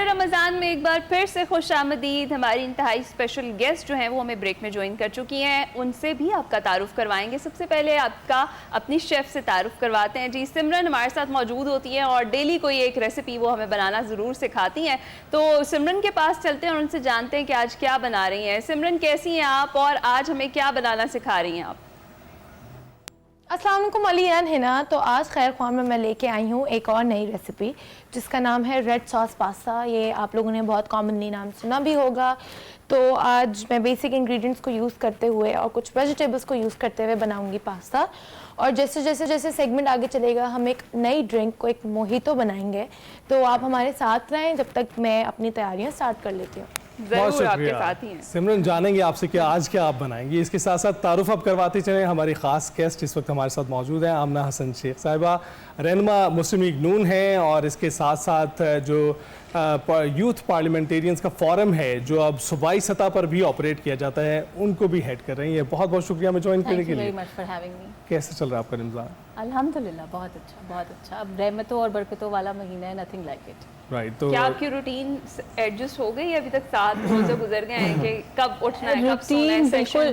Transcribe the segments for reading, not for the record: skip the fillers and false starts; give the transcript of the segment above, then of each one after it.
رمضان میں ایک بار پھر سے خوش آمدید. ہماری انتہائی اسپیشل گیسٹ جو ہیں وہ ہمیں بریک میں جوائن کر چکی ہیں. ان سے بھی آپ کا تعارف کروائیں گے. سب سے پہلے آپ کا اپنی شیف سے تعارف کرواتے ہیں. جی سمرن ہمارے ساتھ موجود ہوتی ہیں اور ڈیلی کوئی ایک ریسیپی وہ ہمیں بنانا ضرور سکھاتی ہیں. تو سمرن کے پاس چلتے ہیں اور ان سے جانتے ہیں کہ آج کیا بنا رہی ہیں. سمرن کیسی ہیں آپ اور آج ہمیں کیا بنانا سکھا رہی ہیں آپ؟ السلام علیکم علی اینڈ ہنا. تو آج خیر خوان میں لے کے آئی ہوں ایک اور نئی ریسیپی جس کا نام ہے ریڈ ساس پاستا. یہ آپ لوگوں نے بہت کامنلی نام سنا بھی ہوگا. تو آج میں بیسک انگریڈینٹس کو یوز کرتے ہوئے اور کچھ ویجیٹیبلس کو یوز کرتے ہوئے بناؤں گی پاستا. اور جیسے جیسے جیسے سیگمنٹ آگے چلے گا ہم ایک نئی ڈرنک کو ایک موہیتو بنائیں گے. تو آپ ہمارے ساتھ رہیں جب تک میں اپنی تیاریاں اسٹارٹ کر لیتی ہوں. ضرور آپ کے ساتھ ہی ہیں. سمرن جانیں گے آپ سے کہ آج کیا آپ بنائیں گے. اس کے ساتھ ساتھ تعارف آپ کرواتے چلیں. ہماری خاص گیسٹ اس وقت ہمارے ساتھ موجود ہیں آمنہ حسن شیخ صاحبہ, رہنما مسلم لیگ نون ہیں, اور اس کے ساتھ ساتھ جو یوتھ پارلیمنٹیرینز کا فورم ہے جو اب صوبائی سطح پر بھی آپریٹ کیا جاتا ہے, ان کو بھی ہیڈ کر رہی ہیں. بہت بہت شکریہ ہمیں جوائن کرنے کے لیے. کیسے چل رہا ہے آپ کا رمضان؟ الحمدللہ بہت اچھا. اب رحمتوں اور برکتوں والا مہینہ ہے, نتھنگ لائک اٹ. تو کیا آپ کی روٹین ایڈجسٹ ہو گئی؟ ابھی تک 7 روزے گزر گئے ہیں کہ کب اٹھنا ہے کب سونا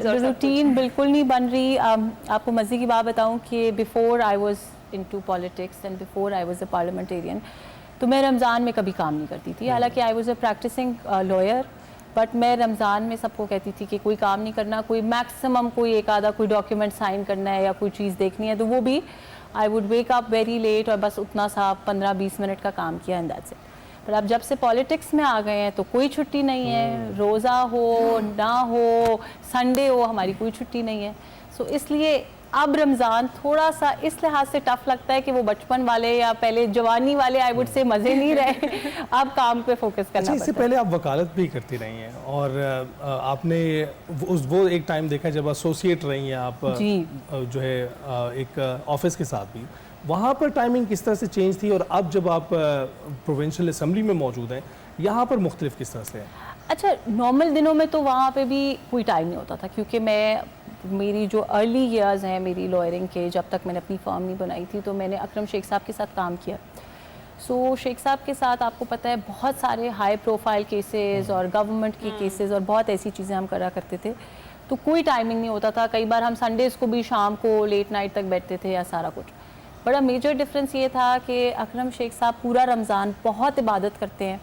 ہے. روٹین بالکل نہیں بن رہی. آپ کو مزے کی بات بتاؤں کہ before I was into politics and before I was a parliamentarian, تو میں رمضان میں کبھی کام نہیں کرتی تھی. حالانکہ I was a practicing lawyer, but میں رمضان میں سب کو کہتی تھی کہ کوئی کام نہیں کرنا, کوئی میکسیمم کوئی ایک آدھا کوئی ڈاکیومنٹ سائن کرنا ہے یا کوئی چیز دیکھنی ہے, تو وہ بھی I would wake up very late اور بس اتنا سا 15-20 منٹ کا کام کیا اینڈ دیٹس اٹ. پر اب جب سے پالیٹکس میں آ گئے ہیں تو کوئی چھٹی نہیں ہے, روزہ ہو نہ ہو, سنڈے ہو, ہماری کوئی چھٹی نہیں ہے. سو اس لیے اب رمضان تھوڑا سا اس لحاظ سے ٹف لگتا ہے کہ وہ بچپن والے یا پہلے جوانی والے آئی وڈ سے مزے نہیں رہے. اب کام پہ فوکس کرنا. اس سے پہلے آپ وکالت بھی کرتی رہی ہیں اور آپ نے وہ ایک ٹائم دیکھا جب ایسوسیٹ رہی ہیں آپ جو ہے ایک آفس کے ساتھ بھی, وہاں پر ٹائمنگ کس طرح سے چینج تھی, اور اب جب آپ پروونشل اسمبلی میں موجود ہیں یہاں پر مختلف کس طرح سے ہے؟ اچھا, نارمل دنوں میں تو وہاں پہ بھی کوئی ٹائم نہیں ہوتا تھا, کیونکہ میری جو ارلی ایئرز ہیں میری لائرنگ کے, جب تک میں نے اپنی فرم نہیں بنائی تھی, تو میں نے اکرم شیخ صاحب کے ساتھ کام کیا. سو شیخ صاحب کے ساتھ آپ کو پتہ ہے بہت سارے ہائی پروفائل کیسز اور گورنمنٹ کے کیسز اور بہت ایسی چیزیں ہم کرا کرتے تھے, تو کوئی ٹائمنگ نہیں ہوتا تھا. کئی بار ہم سنڈیز کو بھی شام کو لیٹ نائٹ تک بیٹھتے تھے یا سارا کچھ. بڑا میجر ڈفرینس یہ تھا کہ اکرم شیخ صاحب پورا رمضان بہت عبادت کرتے ہیں,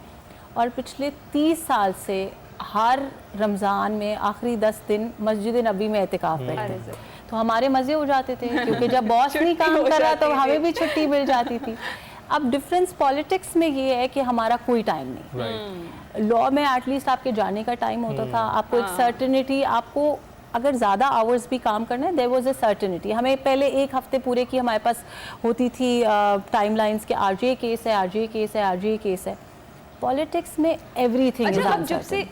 اور پچھلے 30 سال سے ہر رمضان میں آخری 10 دن مسجد نبوی میں اعتکاف بیٹھتے ہیں. تو ہمارے مزے ہو جاتے تھے کیونکہ جب باس نہیں کام کر رہا تو ہمیں بھی چھٹی مل جاتی تھی. اب ڈفرینس پالیٹکس میں یہ ہے کہ ہمارا کوئی ٹائم نہیں. لاء میں ایٹ لیسٹ آپ کے جانے کا ٹائم ہوتا تھا, آپ کو ایک سرٹنٹی, آپ کو اگر زیادہ آورز بھی کام کرنا ہے, دیر واز اے سرٹنٹی. ہمیں پہلے ایک ہفتے پورے کی ہمارے پاس ہوتی تھی ٹائم لائنس کہ آر جی اے کیس ہے, آر جی اے کیس ہے, آر جی اے کیس ہے. پالیٹکس میں ایوری تھنگ. اچھا, جب سے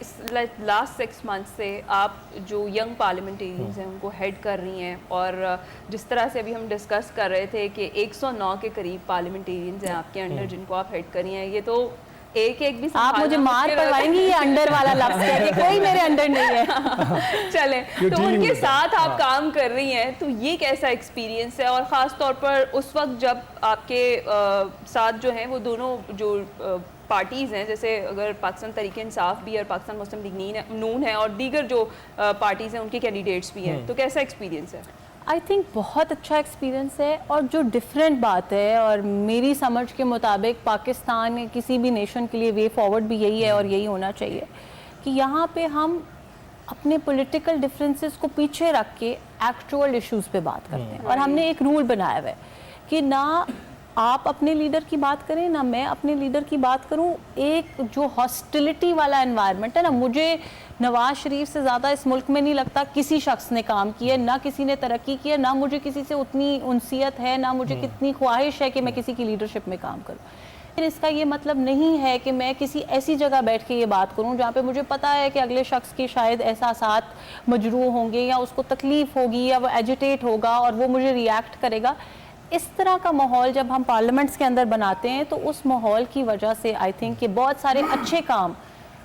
لاسٹ 6 months سے آپ جو ینگ پارلیمنٹیرینز ہیں ان کو ہیڈ کر رہی ہیں, اور جس طرح سے ابھی ہم ڈسکس کر رہے تھے کہ 109 کے قریب پارلیمنٹیرینز ہیں آپ کے انڈر جن کو آپ ہیڈ کر رہی ہیں, یہ تو ایک بھی آپ مجھے مار پڑوائیں گی یہ انڈر والا لفظ ہے کہ کوئی میرے انڈر نہیں ہے. چلیں, تو ان کے ساتھ آپ کام کر رہی ہیں, تو یہ کیسا ایکسپیرینس ہے؟ اور خاص طور پر اس وقت جب آپ کے ساتھ جو ہیں وہ دونوں جو پارٹیز ہیں, جیسے اگر پاکستان تحریک انصاف بھی اور پاکستان مسلم لیگ نون ہے اور دیگر جو پارٹیز ہیں ان کے کینڈیڈیٹس بھی ہیں, تو کیسا ایکسپیرینس ہے؟ آئی تھنک بہت اچھا ایکسپیرینس ہے. اور جو ڈفرینٹ بات ہے اور میری سمجھ کے مطابق پاکستان کسی بھی نیشن کے لیے وے فارورڈ بھی یہی ہے اور یہی ہونا چاہیے کہ یہاں پہ ہم اپنے پولیٹیکل ڈفرینسز کو پیچھے رکھ کے ایکچوئل ایشوز پہ بات کرتے ہیں. اور ہم نے ایک رول بنایا ہوا ہے کہ نہ آپ اپنے لیڈر کی بات کریں نہ میں اپنے لیڈر کی بات کروں. ایک جو ہاسٹیلٹی والا انوائرمنٹ ہے نا, مجھے نواز شریف سے زیادہ اس ملک میں نہیں لگتا کسی شخص نے کام کیا, نہ کسی نے ترقی کی ہے, نہ مجھے کسی سے اتنی انسیت ہے, نہ مجھے کتنی خواہش ہے کہ میں کسی کی لیڈرشپ میں کام کروں. پھر اس کا یہ مطلب نہیں ہے کہ میں کسی ایسی جگہ بیٹھ کے یہ بات کروں جہاں پہ مجھے پتا ہے کہ اگلے شخص کی شاید احساسات مجروح ہوں گے یا اس کو تکلیف ہوگی یا وہ ایجیٹیٹ ہوگا اور وہ مجھے ریئیکٹ کرے گا. اس طرح کا ماحول جب ہم پارلیمنٹس کے اندر بناتے ہیں تو اس ماحول کی وجہ سے آئی تھنک کہ بہت سارے اچھے کام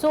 So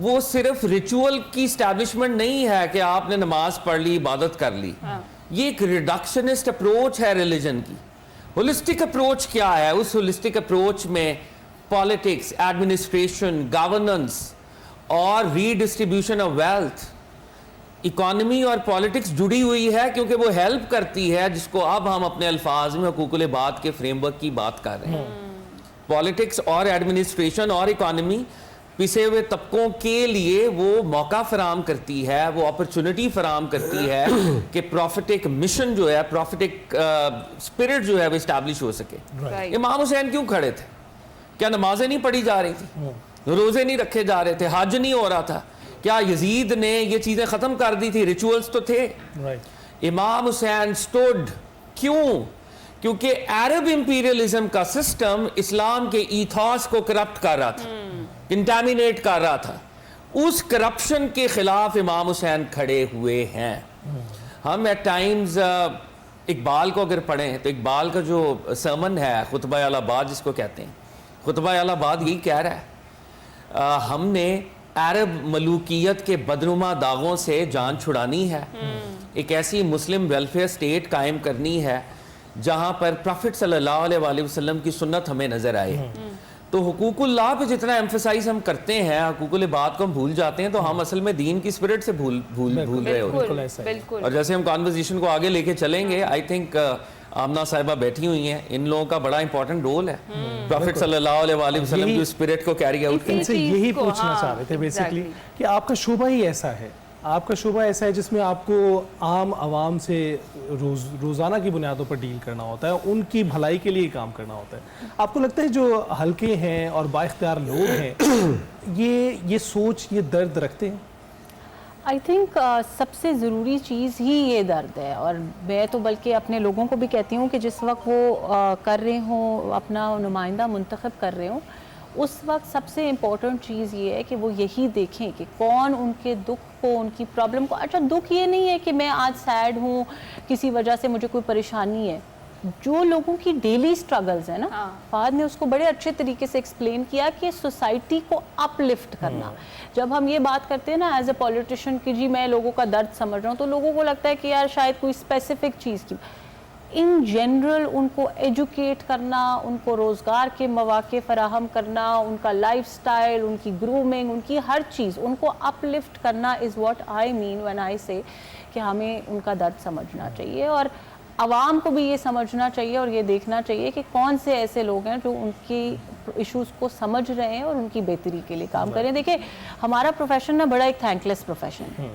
وہ صرف ریچول کی اسٹیبلشمنٹ نہیں ہے کہ آپ نے نماز پڑھ لی, عبادت کر لی. یہ ایک ریڈکشنسٹ اپروچ ہے ریلیجن کی. ہولسٹک اپروچ کیا ہے؟ اس ہولسٹک اپروچ میں پالیٹکس, ایڈمنسٹریشن, گورننس اور ری ڈسٹریبیوشن آف ویلتھ, اکانومی اور پالیٹکس جڑی ہوئی ہے, کیونکہ وہ ہیلپ کرتی ہے, جس کو اب ہم اپنے الفاظ میں حقوق العباد کے فریم ورک کی بات کر رہے ہیں. پالیٹکس اور ایڈمنسٹریشن اور اکانومی پسے ہوئے طبقوں کے لیے وہ موقع فراہم کرتی ہے, وہ اپرچونٹی فراہم کرتی ہے کہ پروفیٹک مشن جو ہے, پروفیٹک اسپرٹ جو ہے وہ اسٹیبلش ہو سکے. امام حسین کیوں کھڑے تھے؟ کیا نمازیں نہیں پڑھی جا رہی تھی؟ روزے نہیں رکھے جا رہے تھے؟ حج نہیں ہو رہا تھا؟ کیا یزید نے یہ چیزیں ختم کر دی تھی؟ ریچولز تو تھے. امام حسین سٹوڈ. کیوں؟ کیونکہ عرب امپیریلزم کا سسٹم اسلام کے ایتھاس کو کرپٹ کر رہا تھا, کنٹامینیٹ کر رہا تھا. اس کرپشن کے خلاف امام حسین کھڑے ہوئے ہیں. ہم ایٹ ٹائمز اقبال کو اگر پڑھیں تو اقبال کا جو سرمن ہے, خطبہ اہل آباد جس کو کہتے ہیں, خطبہ اہل آباد یہی کہہ رہا ہے ہم نے عرب ملوکیت کے بدنما داغوں سے جان چھڑانی ہے, ایک ایسی مسلم ویلفیئر سٹیٹ قائم کرنی ہے جہاں پر پروفٹ صلی اللہ علیہ وآلہ وسلم کی سنت ہمیں نظر آئے. تو حقوق اللہ پہ جتنا ایمفسائز ہم کرتے ہیں, حقوق العباد کو ہم بھول جاتے ہیں, تو ہم اصل میں دین کی اسپرٹ سے بھول رہے ہوتے ہیں. بالکل. اور جیسے ہم کانورزیشن کو آگے لے کے چلیں گے, آئی تھنک آمنہ صاحبہ بیٹھی ہوئی ہیں, ان لوگوں کا بڑا امپورٹنٹ رول ہے پروفٹ صلی اللہ علیہ وآلہ وسلم کی اسپرٹ کو کیری آؤٹ کرنے. ان سے یہی پوچھنا چاہ رہے تھے بیسیکلی کہ آپ کا شعبہ ہی ایسا ہے, آپ کا شعبہ ایسا ہے جس میں آپ کو عام عوام سے روزانہ کی بنیادوں پر ڈیل کرنا ہوتا ہے, ان کی بھلائی کے لیے کام کرنا ہوتا ہے. آپ کو لگتا ہے جو حلقے ہیں اور با اختیار لوگ ہیں یہ سوچ, یہ درد رکھتے ہیں؟ آئی تھنک سب سے ضروری چیز ہی یہ درد ہے, اور میں تو بلکہ اپنے لوگوں کو بھی کہتی ہوں کہ جس وقت وہ کر رہے ہوں, اپنا نمائندہ منتخب کر رہے ہوں, اس وقت سب سے امپورٹنٹ چیز یہ ہے کہ وہ یہی دیکھیں کہ کون ان کے دکھ کو, ان کی پرابلم کو. اچھا, دکھ یہ نہیں ہے کہ میں آج سیڈ ہوں, کسی وجہ سے مجھے کوئی پریشانی ہے. جو لوگوں کی ڈیلی سٹرگلز ہیں نا, فہد نے اس کو بڑے اچھے طریقے سے ایکسپلین کیا کہ سوسائٹی کو اپ لفٹ کرنا. جب ہم یہ بات کرتے ہیں نا ایز اے پولیٹیشین کہ جی میں لوگوں کا درد سمجھ رہا ہوں, تو لوگوں کو لگتا ہے کہ یار شاید کوئی اسپیسیفک چیز کی. ان جنرل ان کو ایجوکیٹ کرنا, ان کو روزگار کے مواقع فراہم کرنا, ان کا لائف سٹائل, ان کی گرومنگ, ان کی ہر چیز, ان کو اپ لفٹ کرنا is what I main when I سے کہ ہمیں ان کا درد سمجھنا چاہیے. اور عوام کو بھی یہ سمجھنا چاہیے اور یہ دیکھنا چاہیے کہ کون سے ایسے لوگ ہیں جو ان کی ایشوز کو سمجھ رہے ہیں اور ان کی بہتری کے لیے کام کریں. دیکھیں, ہمارا پروفیشن نا بڑا ایک تھینک لیس پروفیشن ہے.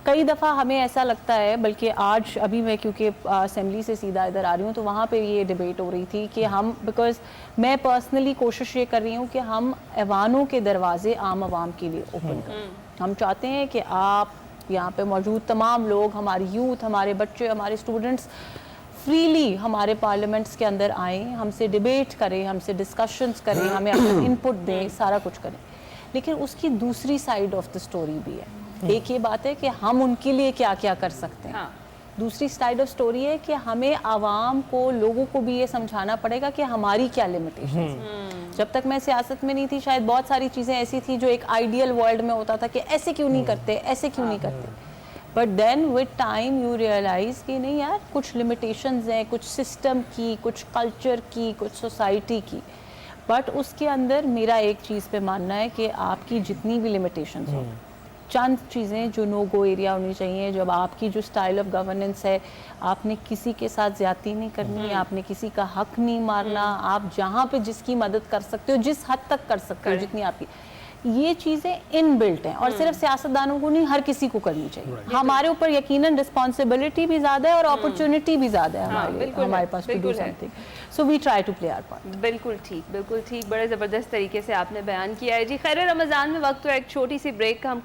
کئی دفعہ ہمیں ایسا لگتا ہے, بلکہ آج ابھی میں کیونکہ اسمبلی سے سیدھا ادھر آ رہی ہوں تو وہاں پہ یہ ڈیبیٹ ہو رہی تھی کہ ہم, بیکاز میں پرسنلی کوشش یہ کر رہی ہوں کہ ہم ایوانوں کے دروازے عام عوام کے لیے اوپن کریں. ہم چاہتے ہیں کہ آپ یہاں پہ موجود تمام لوگ, ہماری یوتھ, ہمارے بچے, ہمارے اسٹوڈنٹس فریلی ہمارے پارلیمنٹس کے اندر آئیں, ہم سے ڈیبیٹ کریں, ہم سے ڈسکشنز کریں, ہمیں اپنا انپٹ دیں, سارا کچھ کریں. لیکن اس کی دوسری سائیڈ آف دا سٹوری بھی ہے. ایک یہ بات ہے کہ ہم ان کے لیے کیا کیا کر سکتے ہیں, دوسری سائیڈ آف سٹوری ہے کہ ہمیں عوام کو, لوگوں کو بھی یہ سمجھانا پڑے گا کہ ہماری کیا لمیٹیشنز ہیں. جب تک میں سیاست میں نہیں تھی شاید بہت ساری چیزیں ایسی تھی جو ایک آئیڈیل ورلڈ میں ہوتا تھا کہ ایسے کیوں نہیں کرتے, ایسے کیوں نہیں کرتے. But then with time you realize کہ نہیں یار, کچھ لمیٹیشنز ہیں, کچھ سسٹم کی, کچھ کلچر کی, کچھ سوسائٹی کی. بٹ اس کے اندر میرا ایک چیز پہ ماننا ہے کہ آپ کی جتنی بھی لمیٹیشنز ہوں, چند چیزیں جو نو گو ایریا ہونی چاہیے. جب آپ کی جو سٹائل آف گورننس ہے, آپ نے کسی کے ساتھ زیادتی نہیں کرنی, آپ نے کسی کا حق نہیں مارنا, آپ جہاں پہ جس کی مدد کر سکتے ہو, جس حد تک کر سکتے ہو جتنی آپ کی, یہ چیزیں ان بلٹ ہیں. اور صرف سیاستدانوں کو نہیں, ہر کسی کو کرنی چاہیے. ہمارے اوپر یقیناً رسپانسبلٹی بھی زیادہ ہے اور اپرچونٹی بھی زیادہ ہے ہمارے پاس to do something. So we try to play our part. بالکل ٹھیک, بالکل ٹھیک, بڑے زبردست طریقے سے آپ نے بیان کیا ہے. جی خیر رمضان میں وقت تو ایک چھوٹی سی بریک کا, ہم